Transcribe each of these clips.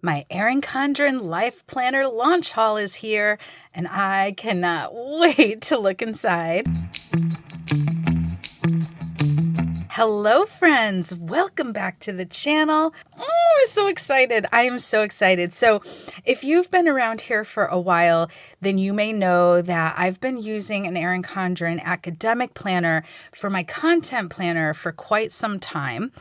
My Erin Condren Life Planner launch haul is here, and I cannot wait to look inside. Hello, friends. Welcome back to the channel. Oh, I'm so excited. I am so excited. So if you've been around here for a while, then you may know that I've been using an Erin Condren academic planner for my content planner for quite some time.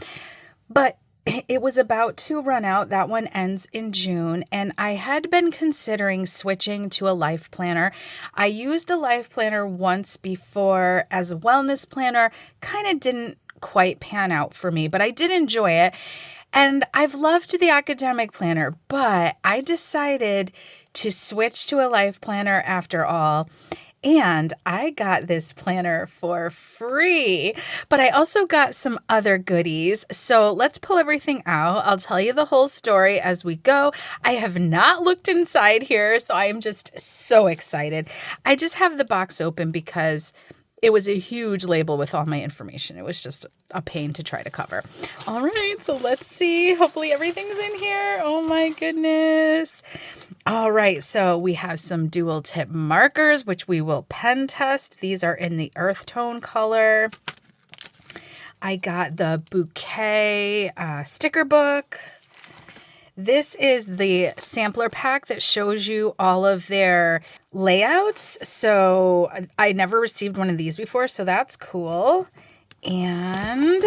But it was about to run out. That one ends in June, and I had been considering switching to a life planner. I used a life planner once before as a wellness planner. Kind of didn't quite pan out for me, but I did enjoy it. And I've loved the academic planner, but I decided to switch to a life planner after all. And I got this planner for free, but I also got some other goodies. So let's pull everything out. I'll tell you the whole story as we go. I have not looked inside here, so I am just so excited. I just have the box open because it was a huge label with all my information. It was just a pain to try to cover. All right, so let's see. Hopefully everything's in here. Oh my goodness. All right, so we have some dual tip markers, which we will pen test. These are in the earth tone color. I got the bouquet sticker book. This is the sampler pack that shows you all of their layouts. So I never received one of these before, so that's cool. And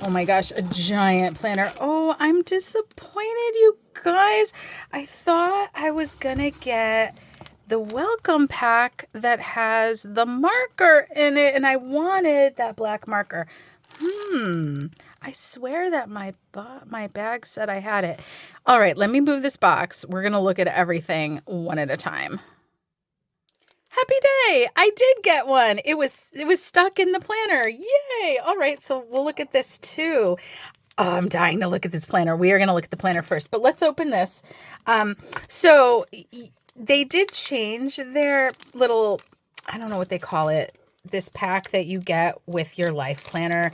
oh my gosh, a giant planner. Oh, I'm disappointed, you guys. I thought I was gonna get the welcome pack that has the marker in it, and I wanted that black marker. I swear that my bag said I had it. All right, let me move this box. We're gonna look at everything one at a time. Happy day! I did get one. It was stuck in the planner. Yay! All right, so we'll look at this too. Oh, I'm dying to look at this planner. We are going to look at the planner first, but let's open this. So they did change their little, I don't know what they call it, this pack that you get with your life planner.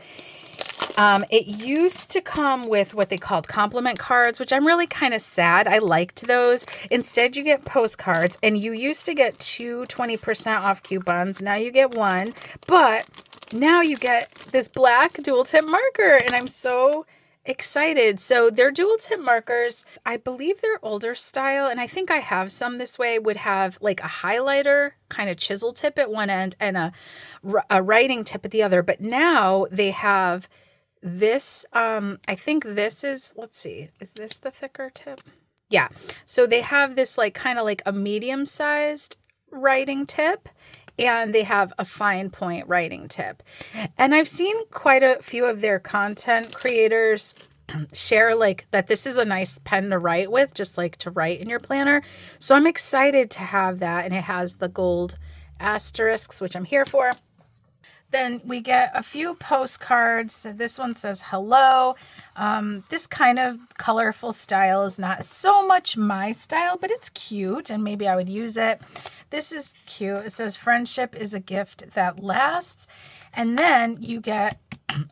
It used to come with what they called compliment cards, which I'm really kind of sad. I liked those. Instead, you get postcards, and you used to get 20% off coupons. Now you get one, but now you get this black dual tip marker, and I'm so excited. So they're dual tip markers. I believe they're older style, and I think I have some this way, would have like a highlighter kind of chisel tip at one end and a writing tip at the other. But now they have this, I think this is, let's see, is this the thicker tip? Yeah. So they have this like kind of like a medium sized writing tip, and they have a fine point writing tip. And I've seen quite a few of their content creators share like that this is a nice pen to write with, just like to write in your planner. So I'm excited to have that, and it has the gold asterisks, which I'm here for. Then we get a few postcards. This one says hello. This kind of colorful style is not so much my style, but it's cute and maybe I would use it. This is cute. It says friendship is a gift that lasts. And then you get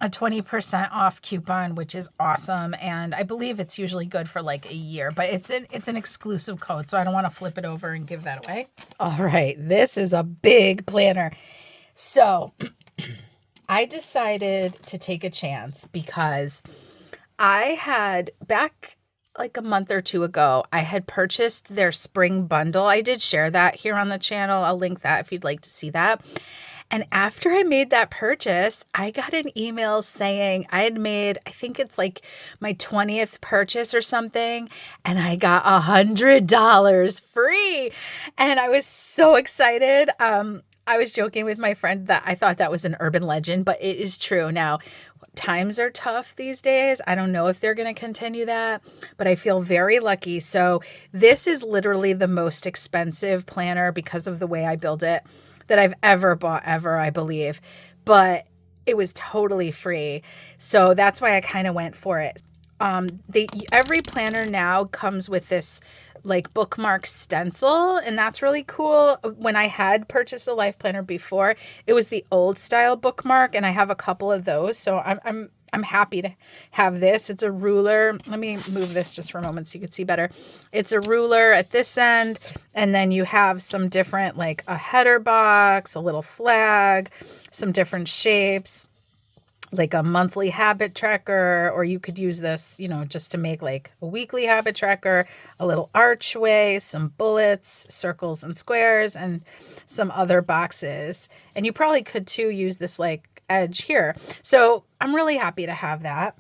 a 20% off coupon, which is awesome. And I believe it's usually good for like a year, but it's an exclusive code, so I don't want to flip it over and give that away. All right, this is a big planner. So I decided to take a chance because I had back like a month or two ago, I had purchased their spring bundle. I did share that here on the channel. I'll link that if you'd like to see that. And after I made that purchase, I got an email saying I had made, I think it's like my 20th purchase or something, and I got $100 free. And I was so excited. I was joking with my friend that I thought that was an urban legend, but it is true. Now, times are tough these days. I don't know if they're going to continue that, but I feel very lucky. So this is literally the most expensive planner because of the way I build it that I've ever bought, I believe. But it was totally free. So that's why I kind of went for it. Every planner now comes with this like bookmark stencil, and that's really cool. When I had purchased a life planner before, it was the old style bookmark, and I have a couple of those. So I'm happy to have this. It's a ruler. Let me move this just for a moment so you can see better. It's a ruler at this end, and then you have some different, like a header box, a little flag, some different shapes, like a monthly habit tracker, or you could use this, just to make like a weekly habit tracker, a little archway, some bullets, circles and squares, and some other boxes. And you probably could too use this like edge here. So I'm really happy to have that.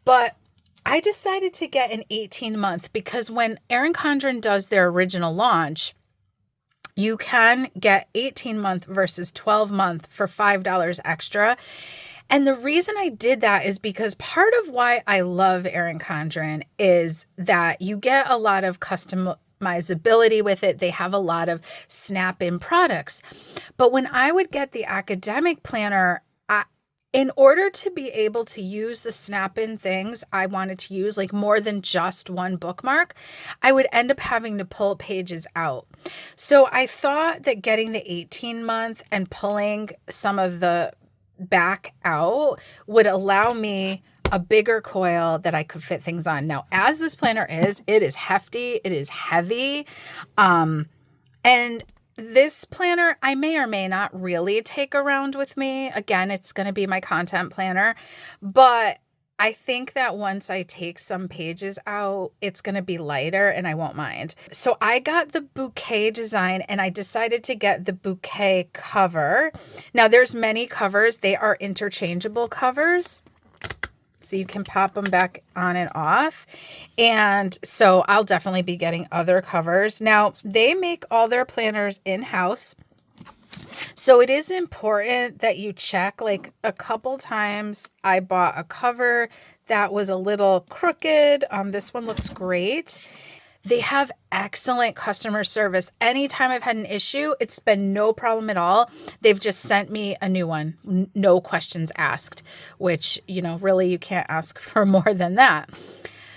But I decided to get an 18-month because when Erin Condren does their original launch, you can get 18-month versus 12-month for $5 extra. And the reason I did that is because part of why I love Erin Condren is that you get a lot of customizability with it. They have a lot of snap-in products. But when I would get the academic planner, in order to be able to use the snap-in things I wanted to use, like more than just one bookmark, I would end up having to pull pages out. So I thought that getting the 18-month and pulling some of the back out would allow me a bigger coil that I could fit things on. Now, as this planner is, it is hefty, it is heavy, and this planner I may or may not really take around with me. Again, it's going to be my content planner, but I think that once I take some pages out, it's going to be lighter and I won't mind. So I got the bouquet design and I decided to get the bouquet cover. Now there's many covers. They are interchangeable covers, so you can pop them back on and off. And so I'll definitely be getting other covers. Now they make all their planners in-house. So it is important that you check. Like a couple times I bought a cover that was a little crooked. This one looks great. They have excellent customer service. Anytime I've had an issue, it's been no problem at all. They've just sent me a new one, no questions asked, which, really you can't ask for more than that.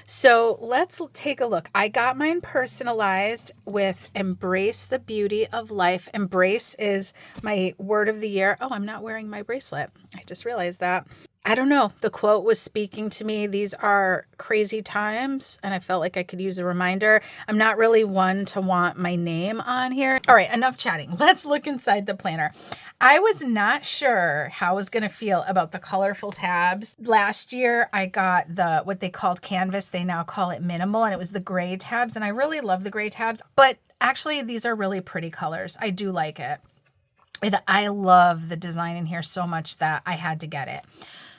So let's take a look. I got mine personalized with Embrace the Beauty of Life. Embrace is my word of the year. Oh, I'm not wearing my bracelet. I just realized that. I don't know. The quote was speaking to me. These are crazy times, and I felt like I could use a reminder. I'm not really one to want my name on here. All right, enough chatting. Let's look inside the planner. I was not sure how I was going to feel about the colorful tabs. Last year, I got what they called canvas. They now call it minimal, and it was the gray tabs, and I really love the gray tabs. But actually, these are really pretty colors. I do like it. I love the design in here so much that I had to get it.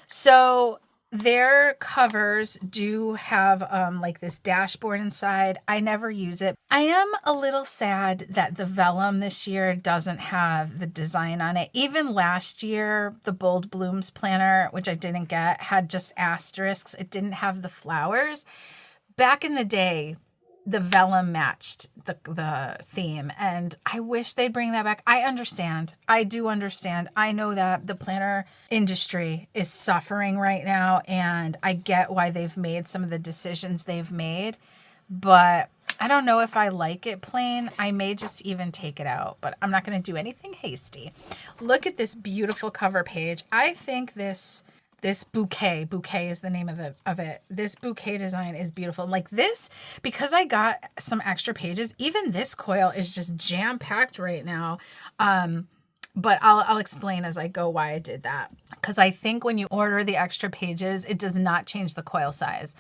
So their covers do have like this dashboard inside. I never use it. I am a little sad that the vellum this year doesn't have the design on it. Even last year, the Bold Blooms planner, which I didn't get, had just asterisks. It didn't have the flowers. Back in the day, the vellum matched the theme, and I wish they'd bring that back. I understand. I do understand. I know that the planner industry is suffering right now, and I get why they've made some of the decisions they've made, but I don't know if I like it plain. I may just even take it out, but I'm not going to do anything hasty. Look at this beautiful cover page. I think this bouquet is the name of it. This bouquet design is beautiful. Like this, because I got some extra pages, even this coil is just jam-packed right now. But I'll explain as I go why I did that. Because I think when you order the extra pages, it does not change the coil size.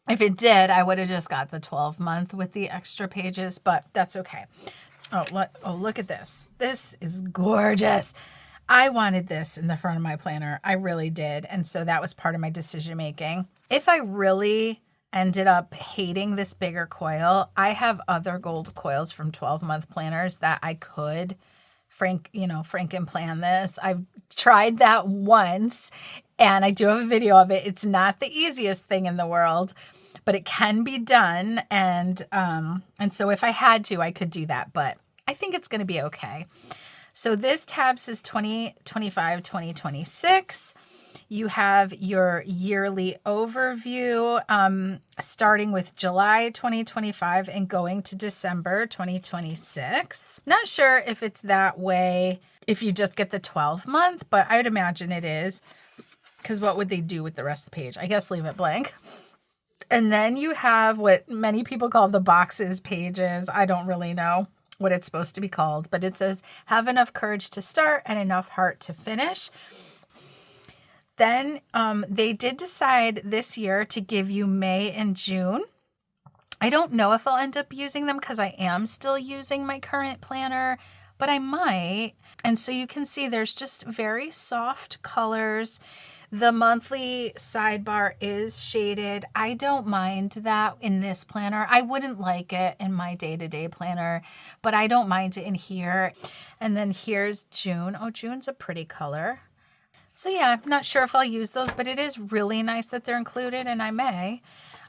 If it did, I would have just got the 12-month with the extra pages, but that's okay. Oh, look at this. This is gorgeous. I wanted this in the front of my planner. I really did. And so that was part of my decision making. If I really ended up hating this bigger coil, I have other gold coils from 12-month planners that I could Franken plan this. I've tried that once and I do have a video of it. It's not the easiest thing in the world, but it can be done. And so if I had to, I could do that, but I think it's going to be okay. So this tab says 2025, 2026. You have your yearly overview, starting with July 2025 and going to December 2026. Not sure if it's that way if you just get the 12-month, but I would imagine it is. because what would they do with the rest of the page? I guess leave it blank. And then you have what many people call the boxes pages. I don't really know what it's supposed to be called, but it says, have enough courage to start and enough heart to finish. Then they did decide this year to give you May and June. I don't know if I'll end up using them because I am still using my current planner, but I might. And so you can see there's just very soft colors. The monthly sidebar is shaded. I don't mind that in this planner. I wouldn't like it in my day-to-day planner, but I don't mind it in here. And then here's June. Oh, June's a pretty color. So yeah, I'm not sure if I'll use those, but it is really nice that they're included, and I may.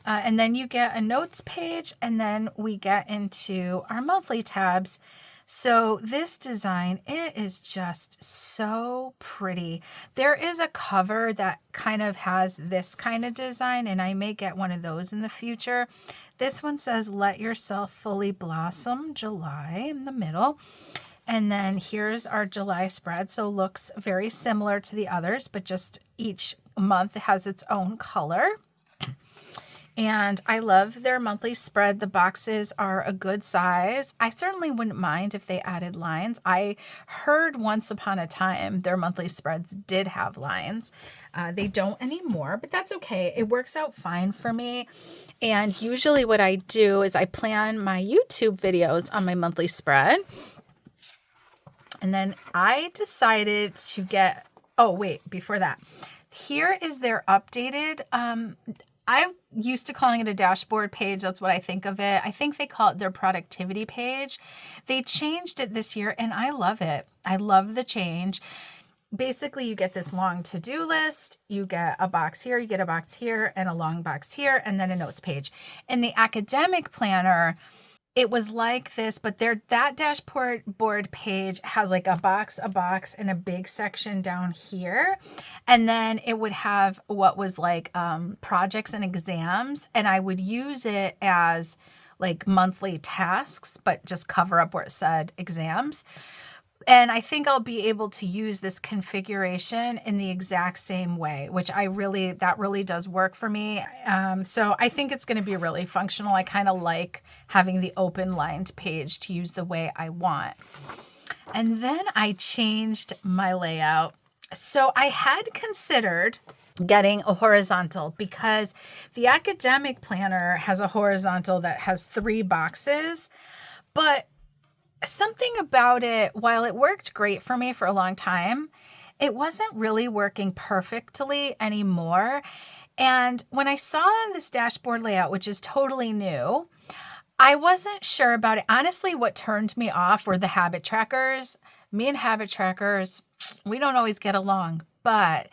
And then you get a notes page, and then we get into our monthly tabs. So this design, it is just so pretty. There is a cover that kind of has this kind of design, and I may get one of those in the future. This one says, let yourself fully blossom, July in the middle. And then here's our July spread. So looks very similar to the others, but just each month has its own color. And I love their monthly spread. The boxes are a good size. I certainly wouldn't mind if they added lines. I heard once upon a time their monthly spreads did have lines. They don't anymore, but that's okay. It works out fine for me. And usually what I do is I plan my YouTube videos on my monthly spread. And then I decided to get, oh wait, before that, here is their updated, I'm used to calling it a dashboard page. That's what I think of it. I think they call it their productivity page. They changed it this year and I love it. I love the change. Basically, you get this long to-do list. You get a box here, you get a box here, and a long box here, and then a notes page. In the academic planner, it was like this, but that dashboard board page has like a box, and a big section down here. And then it would have what was like projects and exams. And I would use it as like monthly tasks, but just cover up where it said exams. And I think I'll be able to use this configuration in the exact same way, which that really does work for me. So I think it's going to be really functional. I kind of like having the open lined page to use the way I want. And then I changed my layout. So I had considered getting a horizontal because the academic planner has a horizontal that has 3 boxes, but something about it, while it worked great for me for a long time, it wasn't really working perfectly anymore. And when I saw this dashboard layout, which is totally new, I wasn't sure about it. Honestly, what turned me off were the habit trackers. Me and habit trackers, we don't always get along, but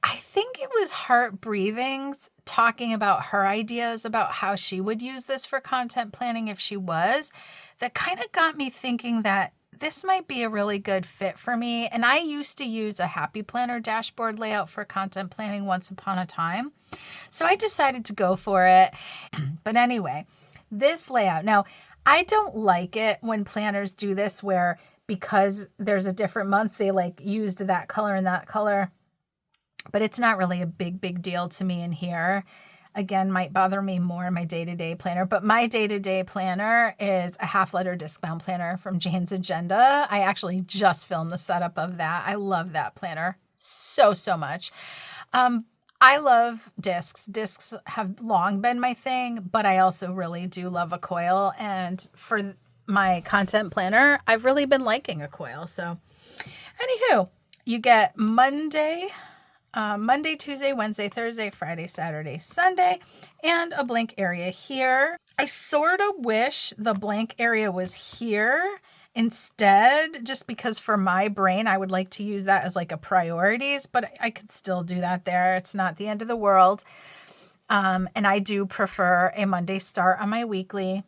I think it was Heart Breathings talking about her ideas about how she would use this for content planning if she was, that kind of got me thinking that this might be a really good fit for me. And I used to use a Happy Planner dashboard layout for content planning once upon a time. So I decided to go for it. But anyway, this layout. Now, I don't like it when planners do this where because there's a different month, they like used that color and that color. But it's not really a big deal to me in here. Again, might bother me more in my day-to-day planner. But my day-to-day planner is a half-letter disc-bound planner from Jane's Agenda. I actually just filmed the setup of that. I love that planner so much. I love discs. Discs have long been my thing, but I also really do love a coil. And for my content planner, I've really been liking a coil. So anywho, you get Monday, Tuesday, Wednesday, Thursday, Friday, Saturday, Sunday, and a blank area here. I sort of wish the blank area was here instead, just because for my brain, I would like to use that as like a priorities, but I could still do that there. It's not the end of the world. And I do prefer a Monday start on my weekly.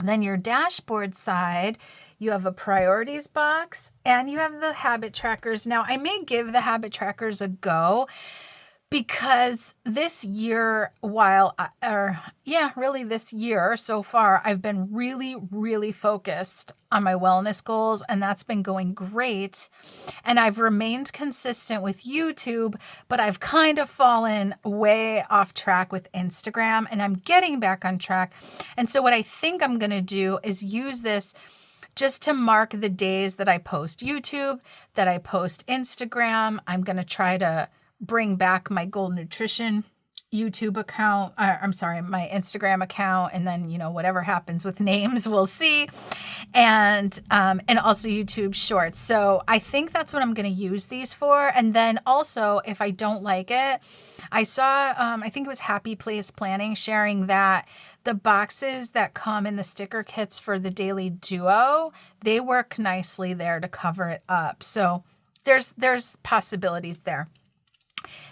Then your dashboard side, you have a priorities box and you have the habit trackers. Now, I may give the habit trackers a go Because this year, really this year so far, I've been really, really focused on my wellness goals, and that's been going great. And I've remained consistent with YouTube, but I've kind of fallen way off track with Instagram, and I'm getting back on track. And so what I think I'm going to do is use this just to mark the days that I post YouTube, that I post Instagram. I'm going to try to bring back my Gold Nutrition YouTube account. My Instagram account. And then, whatever happens with names, we'll see. And also YouTube Shorts. So I think that's what I'm going to use these for. And then also, if I don't like it, I saw, I think it was Happy Place Planning sharing that the boxes that come in the sticker kits for the Daily Duo, they work nicely there to cover it up. So there's possibilities there.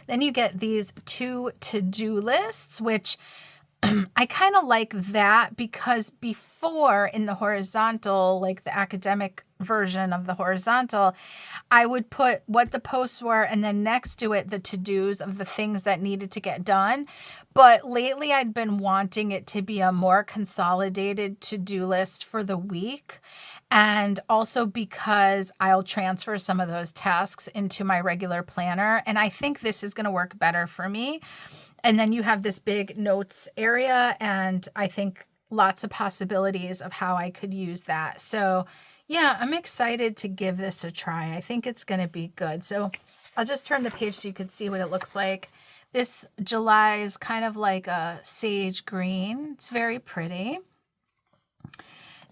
Then you get these 2 to-do lists, which I kind of like that because before in the horizontal, like the academic version of the horizontal, I would put what the posts were and then next to it, the to-dos of the things that needed to get done. But lately I'd been wanting it to be a more consolidated to-do list for the week. And also because I'll transfer some of those tasks into my regular planner. And I think this is going to work better for me. And then you have this big notes area, and I think lots of possibilities of how I could use that. So yeah, I'm excited to give this a try. I think it's going to be good. So I'll just turn the page so you can see what it looks like. This July is kind of like a sage green. It's very pretty.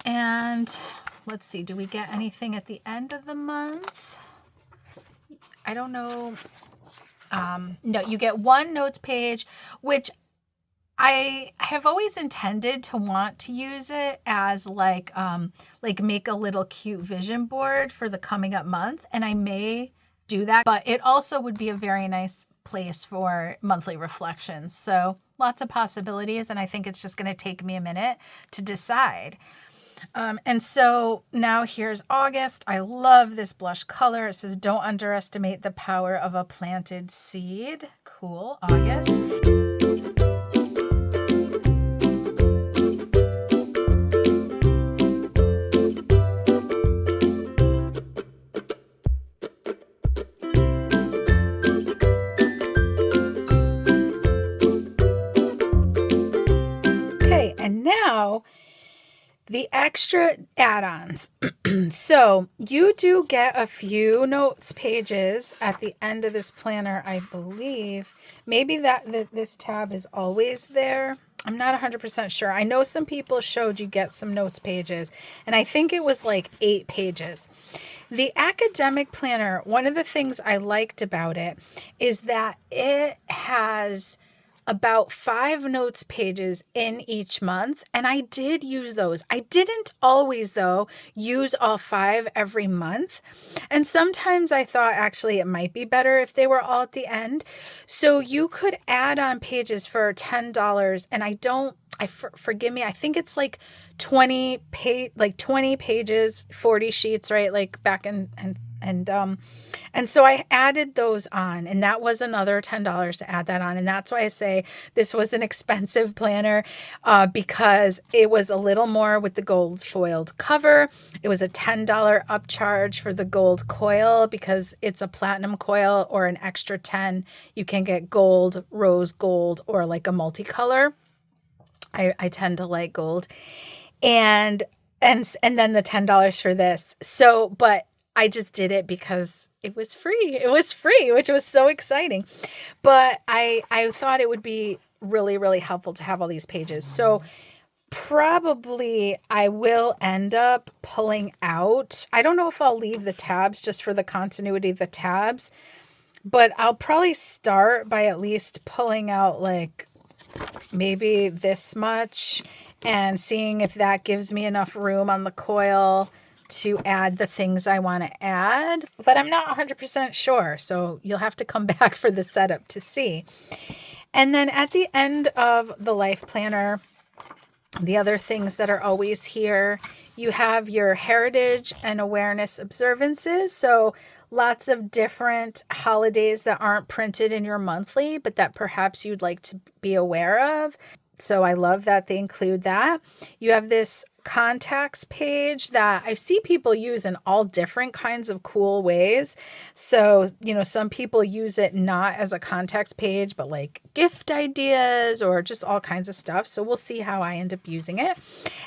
And let's see, do we get anything at the end of the month? I don't know. No, you get one notes page, which I have always intended to want to use it as like make a little cute vision board for the coming up month. And I may do that, but it also would be a very nice place for monthly reflections. So lots of possibilities. And I think it's just going to take me a minute to decide. And so now here's August. I love this blush color. It says, don't underestimate the power of a planted seed. Cool. August. Okay. And now the extra add-ons. So you do get a few notes pages at the end of this planner, I believe. Maybe that this tab is always there. I'm not 100% sure. I know some people showed you get some notes pages, and I think it was like 8 pages. The academic planner, one of the things I liked about it is that it has about 5 notes pages in each month. And I did use those. I didn't always, though, use all 5 every month. And sometimes I thought actually it might be better if they were all at the end. So you could add on pages for $10. And forgive me, I think it's like 20 pages, 40 sheets, right? Like back and so I added those on, and that was another $10 to add that on. And that's why I say this was an expensive planner, because it was a little more with the gold foiled cover. It was a $10 upcharge for the gold coil because it's a platinum coil, or an extra 10. You can get gold, rose gold, or like a multicolor. I tend to like gold, and then the $10 for this. So, but I just did it because it was free. It was free, which was so exciting. But I thought it would be really, really helpful to have all these pages. So probably I will end up pulling out. I don't know if I'll leave the tabs just for the continuity of the tabs, but I'll probably start by at least pulling out like maybe this much and seeing if that gives me enough room on the coil to add the things I want to add, but I'm not 100% sure. So you'll have to come back for the setup to see. And then at the end of the life planner, The other things that are always here, you have your heritage and awareness observances. So lots of different holidays that aren't printed in your monthly, but that perhaps you'd like to be aware of. So I love that they include that. You have this contacts page that I see people use in all different kinds of cool ways. So, some people use it not as a contacts page, but like gift ideas or just all kinds of stuff. So we'll see how I end up using it.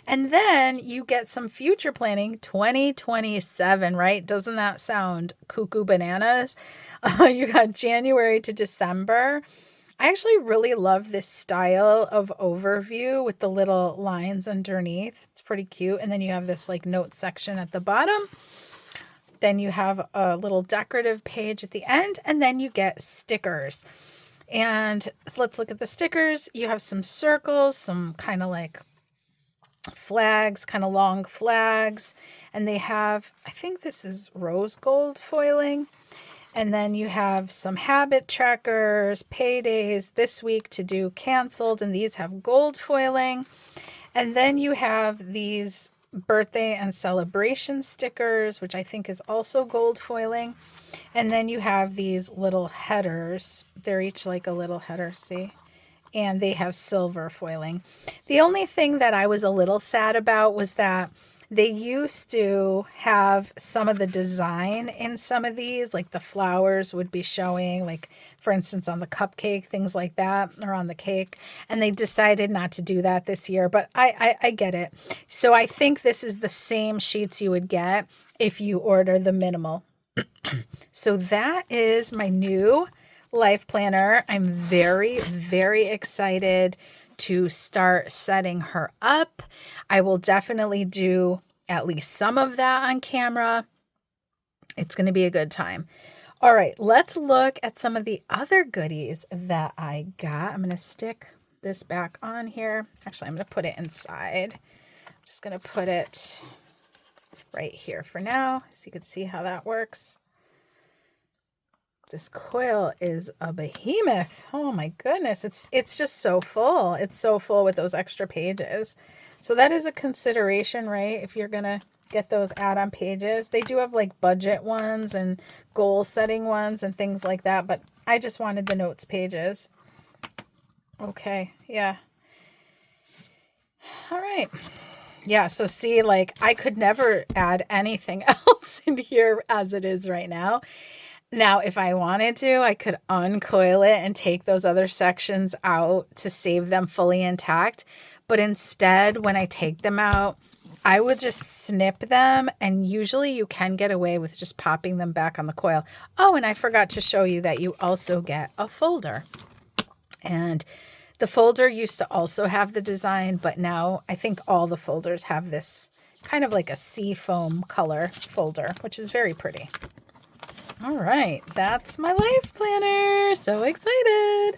And then you get some future planning 2027, right? Doesn't that sound cuckoo bananas? You got January to December. I actually really love this style of overview with the little lines underneath. It's pretty cute. And then you have this like note section at the bottom. Then you have a little decorative page at the end, and then you get stickers. And let's look at the stickers. You have some circles, some kind of like flags, kind of long flags. And they have, I think this is rose gold foiling. And then you have some habit trackers, paydays, this week to do canceled, and these have gold foiling. And then you have these birthday and celebration stickers, which I think is also gold foiling. And then you have these little headers. They're each like a little header, see? And they have silver foiling. The only thing that I was a little sad about was that they used to have some of the design in some of these, like the flowers would be showing, like for instance on the cupcake, things like that, or on the cake. And they decided not to do that this year, but I get it. So I think this is the same sheets you would get if you order the minimal. So that is my new life planner. I'm very, very excited to start setting her up. I will definitely do at least some of that on camera. It's going to be a good time. All right, let's look at some of the other goodies that I got. I'm going to stick this back on here. Actually, I'm going to put it inside. I'm just going to put it right here for now, so you can see how that works. This coil is a behemoth. Oh my goodness. It's just so full. It's so full with those extra pages. So that is a consideration, right? If you're going to get those add-on pages. They do have like budget ones and goal setting ones and things like that, but I just wanted the notes pages. Okay. Yeah. All right. Yeah. So see, like I could never add anything else in here as it is right now. Now, if I wanted to, I could uncoil it and take those other sections out to save them fully intact. But instead, when I take them out, I would just snip them. And usually you can get away with just popping them back on the coil. Oh, and I forgot to show you that you also get a folder. And the folder used to also have the design, but now I think all the folders have this kind of like a sea foam color folder, which is very pretty. All right, that's my life planner. So excited.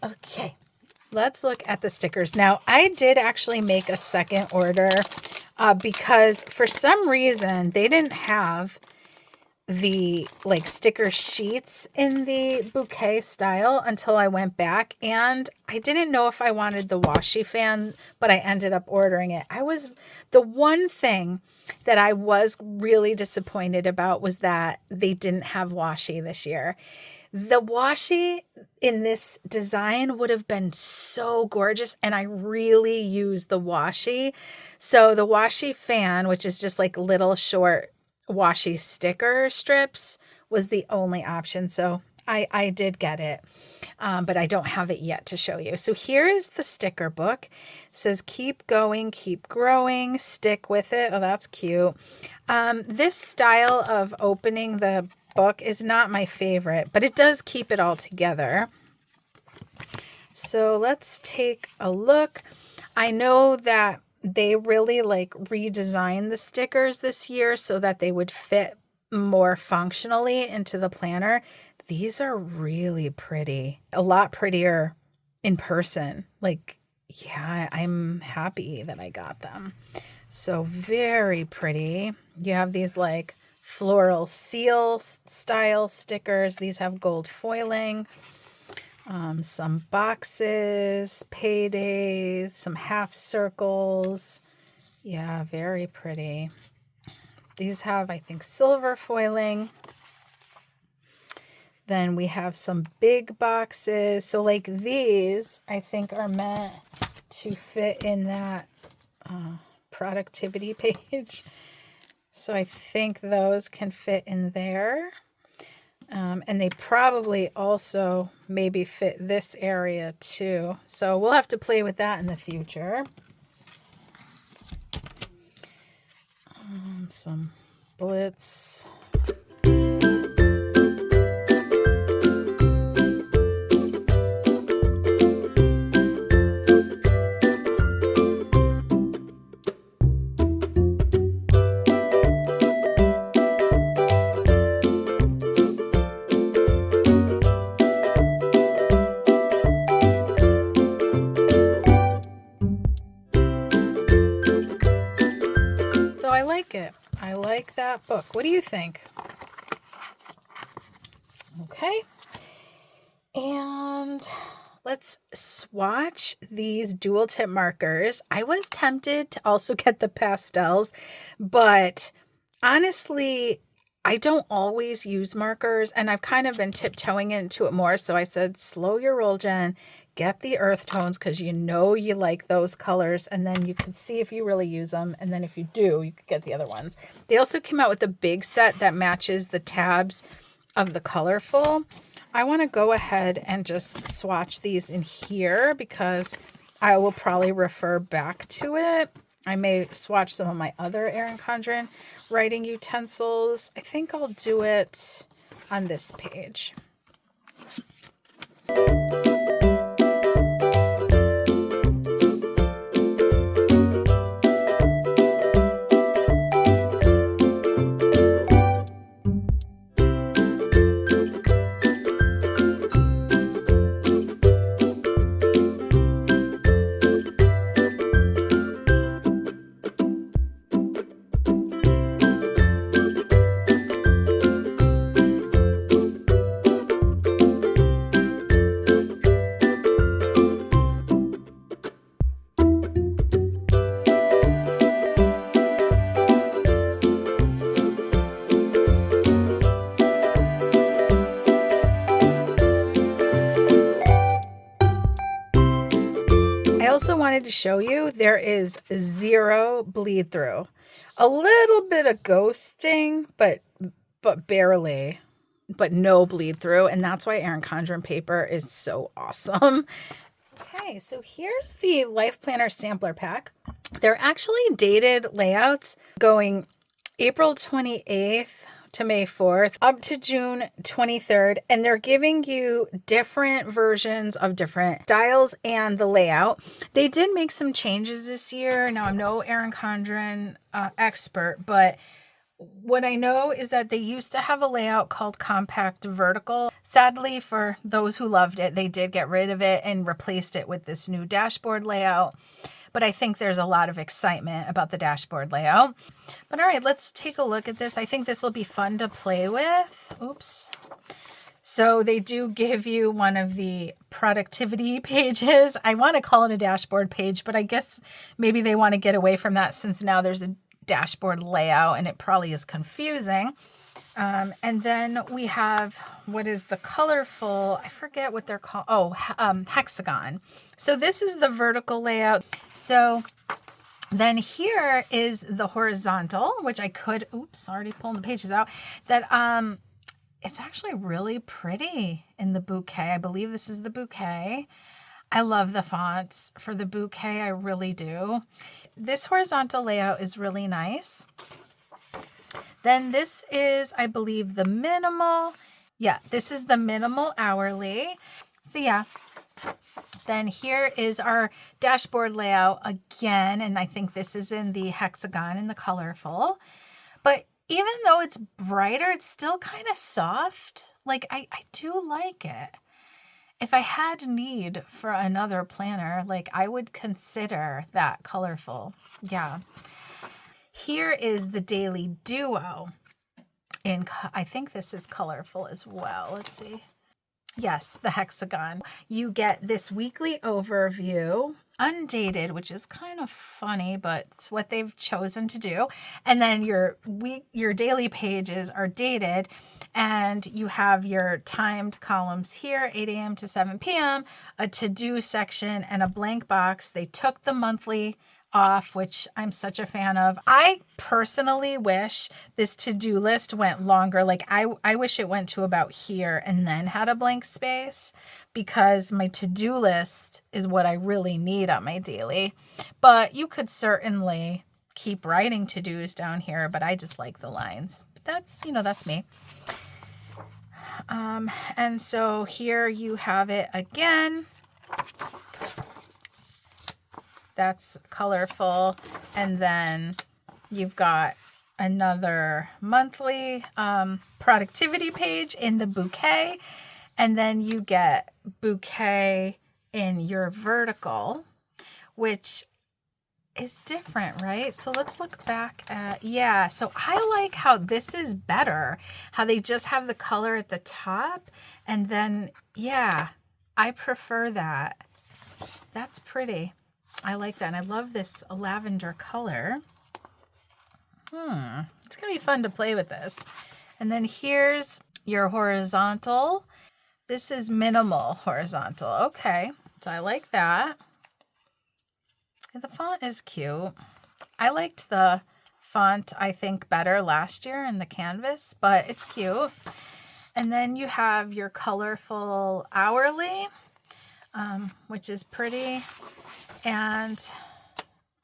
Okay, let's look at the stickers. Now, I did actually make a second order because for some reason they didn't have the like sticker sheets in the bouquet style until I went back, and I didn't know if I wanted the washi fan, but I ended up ordering it. The one thing that I was really disappointed about was that they didn't have washi this year. The washi in this design would have been so gorgeous, and I really use the washi. So the washi fan, which is just like little short washi sticker strips, was the only option. So I did get it, but I don't have it yet to show you. So here is the sticker book. It says, keep going, keep growing, stick with it. Oh, that's cute. This style of opening the book is not my favorite, but it does keep it all together. So let's take a look. I know that they really like redesigned the stickers this year so that they would fit more functionally into the planner. These are really pretty, a lot prettier in person. Like, yeah, I'm happy that I got them. So very pretty. You have these like floral seal style stickers. These have gold foiling. Some boxes, paydays, some half circles. Yeah, very pretty. These have, I think, silver foiling. Then we have some big boxes. So like these, I think, are meant to fit in that productivity page. So I think those can fit in there. And they probably also maybe fit this area too. So we'll have to play with that in the future. Some Blitz. It. I like that book. What do you think? Okay. And let's swatch these dual tip markers. I was tempted to also get the pastels, but honestly, I don't always use markers, and I've kind of been tiptoeing into it more. So I said, slow your roll, Jen. Get the earth tones because you know you like those colors, and then you can see if you really use them. And then if you do, you could get the other ones. They also came out with a big set that matches the tabs of the colorful. I want to go ahead and just swatch these in here because I will probably refer back to it. I may swatch some of my other Erin Condren writing utensils. I think I'll do it on this page. I also wanted to show you there is zero bleed through. A little bit of ghosting, but barely, but no bleed through. And that's why Erin Condren paper is so awesome. Okay, so here's the Life Planner sampler pack. They're actually dated layouts going April 28th to May 4th up to June 23rd, and they're giving you different versions of different styles and the layout. They did make some changes this year. Now, I'm no Erin Condren expert, but what I know is that they used to have a layout called Compact Vertical. Sadly, for those who loved it, they did get rid of it and replaced it with this new dashboard layout. But I think there's a lot of excitement about the dashboard layout. But all right, let's take a look at this. I think this will be fun to play with. Oops. So they do give you one of the productivity pages. I want to call it a dashboard page, but I guess maybe they want to get away from that since now there's a dashboard layout and it probably is confusing. And then we have, what is the colorful, I forget what they're called. Oh, hexagon. So this is the vertical layout. So then here is the horizontal, which I could, oops, already pulling the pages out, that it's actually really pretty in the bouquet. I believe this is the bouquet. I love the fonts for the bouquet. I really do. This horizontal layout is really nice. Then this is, I believe, the minimal. Yeah, this is the minimal hourly. So yeah. Then here is our dashboard layout again. And I think this is in the hexagon in the colorful. But even though it's brighter, it's still kind of soft. Like I do like it. If I had need for another planner, like I would consider that colorful. Yeah. Here is the Daily Duo. I think this is colorful as well. Let's see. Yes, the hexagon. You get this weekly overview, undated, which is kind of funny, but it's what they've chosen to do. And then your daily pages are dated, and you have your timed columns here, 8 a.m. to 7 p.m., a to-do section, and a blank box. They took the monthly off, which I'm such a fan of. I personally wish this to-do list went longer. Like I wish it went to about here and then had a blank space, because my to-do list is what I really need on my daily. But you could certainly keep writing to-dos down here, but I just like the lines. But that's, that's me. And so here you have it again. That's colorful. And then you've got another monthly productivity page in the bouquet. And then you get bouquet in your vertical, which is different, right? So let's look back at, yeah. So I like how this is better, how they just have the color at the top. And then, yeah, I prefer that. That's pretty. I like that. And I love this lavender color. It's going to be fun to play with this. And then here's your horizontal. This is minimal horizontal. Okay. So I like that. The font is cute. I liked the font, I think, better last year in the canvas, but it's cute. And then you have your colorful hourly, which is pretty. And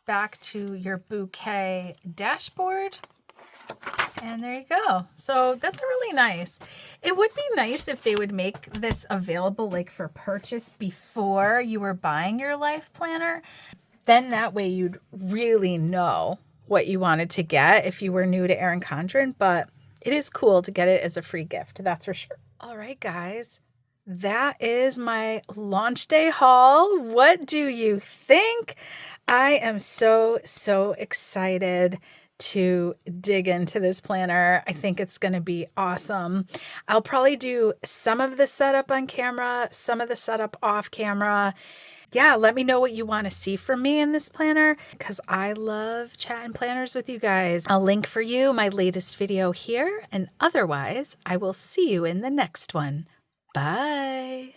back to your bouquet dashboard. And there you go. So that's really nice. It would be nice if they would make this available like for purchase before you were buying your life planner. Then that way you'd really know what you wanted to get if you were new to Erin Condren. But it is cool to get it as a free gift. That's for sure. All right, guys. That is my launch day haul. What do you think? I am so excited to dig into this planner. I think it's going to be awesome. I'll probably do some of the setup on camera, some of the setup off camera. Yeah, let me know what you want to see from me in this planner, because I love chatting planners with you guys. I'll link for you my latest video here, and otherwise, I will see you in the next one. Bye.